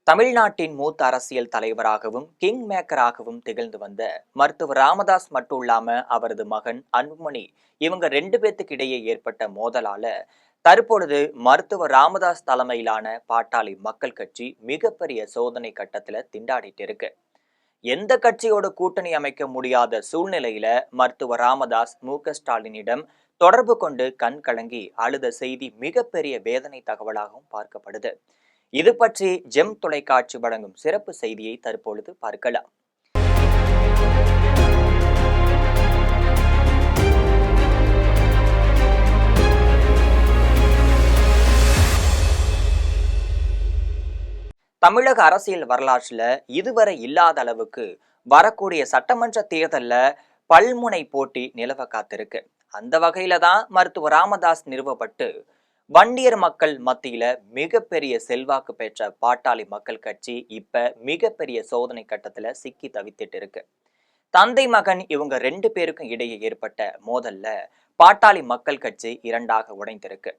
தமிழ்நாட்டின் மூத்த அரசியல் தலைவராகவும் கிங் மேக்கராகவும் திகழ்ந்து வந்த மருத்துவர் ராமதாஸ் மட்டும் இல்லாம அவரது மகன் அன்புமணி இவங்க ரெண்டு பேத்துக்கு இடையே ஏற்பட்ட மோதலால தற்பொழுது மருத்துவர் ராமதாஸ் தலைமையிலான பாட்டாளி மக்கள் கட்சி மிகப்பெரிய சோதனை கட்டத்துல திண்டாடிட்டு இருக்கு. எந்த கட்சியோட கூட்டணி அமைக்க முடியாத சூழ்நிலையில மருத்துவர் ராமதாஸ் மு.க.ஸ்டாலினிடம் தொடர்பு கொண்டு கண் கலங்கி அழுத செய்தி மிகப்பெரிய வேதனை தகவலாகவும் பார்க்கப்படுது. இது பற்றி ஜெம் தொலைக்காட்சி வழங்கும் சிறப்பு செய்தியை தற்பொழுது பார்க்கலாம். தமிழக அரசியல் வரலாற்றுல இதுவரை இல்லாத அளவுக்கு வரக்கூடிய சட்டமன்ற தேர்தல்ல பல்முனை போட்டி நிலவ காத்திருக்கு. அந்த வகையில தான் மருத்துவர் ராமதாஸ் நிறுவப்பட்டு வண்டியர் மக்கள் மத்தியில மிகப்பெரிய செல்வாக்கு பெற்ற பாட்டாளி மக்கள் கட்சி இப்ப மிகப்பெரிய சோதனை கட்டத்துல சிக்கி தவித்திட்டு இருக்கு. தந்தை மகன் இவங்க ரெண்டு பேருக்கும் இடையே ஏற்பட்ட மோதல்ல பாட்டாளி மக்கள் கட்சி இரண்டாக உடைந்திருக்கு.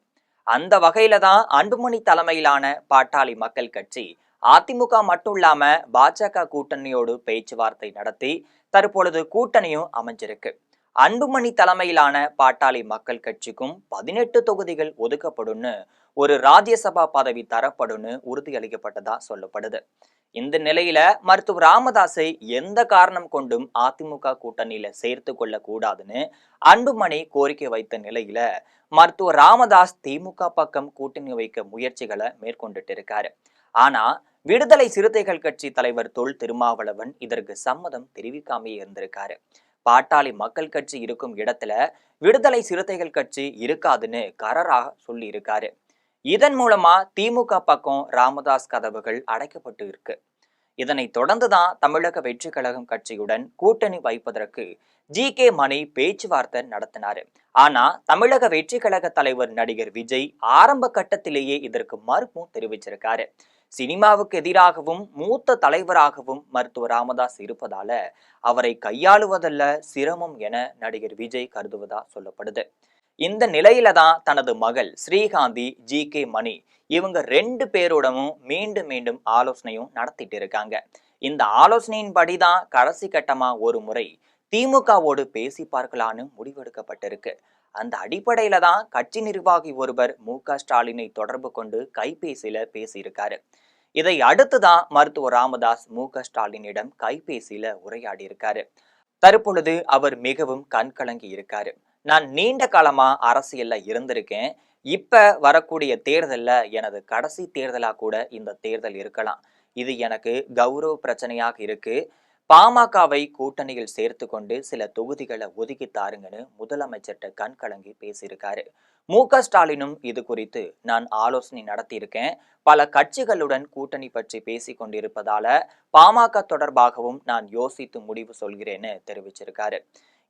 அந்த வகையில தான் அன்புமணி தலைமையிலான பாட்டாளி மக்கள் கட்சி அதிமுக மட்டும் இல்லாம பாஜக கூட்டணியோடு பேச்சுவார்த்தை நடத்தி தற்பொழுது கூட்டணியும் அமைஞ்சிருக்கு. அன்புமணி தலைமையிலான பாட்டாளி மக்கள் கட்சிக்கும் 18 தொகுதிகள் ஒதுக்கப்படும்னு ஒரு ராஜ்யசபா பதவி தரப்படும்னு உறுதியளிக்கப்பட்டதா சொல்லப்படுது. இந்த நிலையில மருத்துவர் ராமதாஸை எந்த காரணம் கொண்டும் அதிமுக கூட்டணியில சேர்த்து கொள்ள கூடாதுன்னு அன்புமணி கோரிக்கை வைத்த நிலையில மருத்துவர் ராமதாஸ் திமுக பக்கம் கூட்டணி வைக்க முயற்சிகளை மேற்கொண்டுட்டு இருக்காரு. ஆனா விடுதலை சிறுத்தைகள் கட்சி தலைவர் தொல் திருமாவளவன் இதற்கு சம்மதம் தெரிவிக்காமையே இருந்திருக்காரு. பாட்டாளி மக்கள் கட்சி இருக்கும் இடத்துல விடுதலை சிறுத்தைகள் கட்சி இருக்காதுன்னு கராராக சொல்லி இருக்காரு. இதன் மூலமா திமுக பக்கம் ராமதாஸ் கதவுகள் அடைக்கப்பட்டு இருக்கு. இதனை தொடர்ந்துதான் தமிழக வெற்றி கழகம் கட்சியுடன் கூட்டணி வைப்பதற்கு ஜி.கே. மணி பேச்சுவார்த்தை நடத்தினாரு. ஆனா தமிழக வெற்றி கழக தலைவர் நடிகர் விஜய் ஆரம்ப கட்டத்திலேயே இதற்கு மறுப்பும் தெரிவிச்சிருக்காரு. சினிமாவுக்கு எதிராகவும் மூத்த தலைவராகவும் மருத்துவர் ராமதாஸ் இருப்பதால அவரை கையாளுவதல்ல சிரமம் என நடிகர் விஜய் கருதுவதா சொல்லப்படுது. இந்த நிலையில தான் தனது மகள் ஸ்ரீகாந்தி, ஜி.கே. மணி இவங்க ரெண்டு பேரோடவும் மீண்டும் மீண்டும் ஆலோசனையும் நடத்திட்டு இருக்காங்க. இந்த ஆலோசனையின் படிதான் கடைசி கட்டமா ஒரு முறை திமுகவோடு பேசி பார்க்கலான்னு முடிவெடுக்கப்பட்டிருக்கு. அந்த அடிப்படையில தான் கட்சி நிர்வாகி ஒருவர் மு.க.ஸ்டாலினை தொடர்பு கொண்டு கைபேசியில பேசியிருக்காரு. இதை அடுத்துதான் மருத்துவர் ராமதாஸ் மு.க.ஸ்டாலினிடம் கைபேசியில உரையாடி இருக்காரு. தற்பொழுது அவர் மிகவும் கண்கலங்கி இருக்காரு. நான் நீண்ட காலமா அரசியல்ல இருந்திருக்கேன். இப்ப வரக்கூடிய தேர்தல்ல எனது கடைசி தேர்தலா கூட இந்த தேர்தல் இருக்கலாம். இது எனக்கு கௌரவ பிரச்சனையாக இருக்கு. பாமகவை கூட்டணியில் சேர்த்து கொண்டு சில தொகுதிகளை ஒதுக்கி தாருங்கன்னு முதலமைச்சர்கிட்ட கண்கலங்கி பேசியிருக்காரு. மு.க.ஸ்டாலினும் இது குறித்து நான் ஆலோசனை நடத்தியிருக்கேன். பல கட்சிகளுடன் கூட்டணி பற்றி பேசி கொண்டிருப்பதால பாமக தொடர்பாகவும் நான் யோசித்து முடிவு சொல்கிறேன்னு தெரிவிச்சிருக்காரு.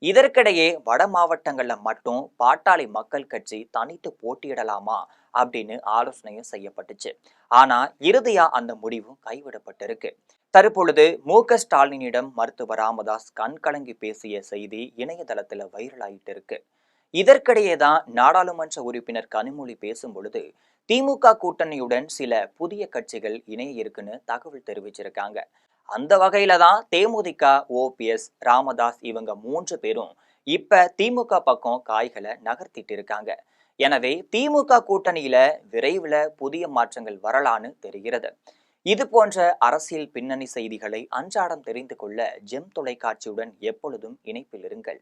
இதற்கிடையே வட மாவட்டங்கள்ல மட்டும் பாட்டாளி மக்கள் கட்சி தனித்து போட்டியிடலாமா அப்படின்னு ஆலோசனையும் செய்யப்பட்டுச்சு. ஆனா இறுதியா அந்த முடிவும் கைவிடப்பட்டிருக்கு. தற்பொழுது மு.க.ஸ்டாலினிடம் மருத்துவர் ராமதாஸ் கண்கலங்கி பேசிய செய்தி இணையதளத்துல வைரல் ஆயிட்டு இருக்கு. இதற்கிடையே தான் நாடாளுமன்ற உறுப்பினர் கனிமொழி பேசும் பொழுது திமுக கூட்டணியுடன் சில புதிய கட்சிகள் இணைய இருக்குன்னு தகவல் தெரிவிச்சிருக்காங்க. அந்த வகையில தான் தேமுதிக, ஓபிஎஸ், ராமதாஸ் இவங்க 3 பேரும் இப்ப திமுக பக்கம் காய்களை நகர்த்திட்டு இருக்காங்க. எனவே திமுக கூட்டணியில விரைவில் புதிய மாற்றங்கள் வரலான்னு தெரிகிறது. இது போன்ற அரசியல் பின்னணி செய்திகளை அன்றாடம் தெரிந்து கொள்ள ஜெம் தொலைக்காட்சியுடன் எப்பொழுதும் இணைப்பில் இருங்கள்.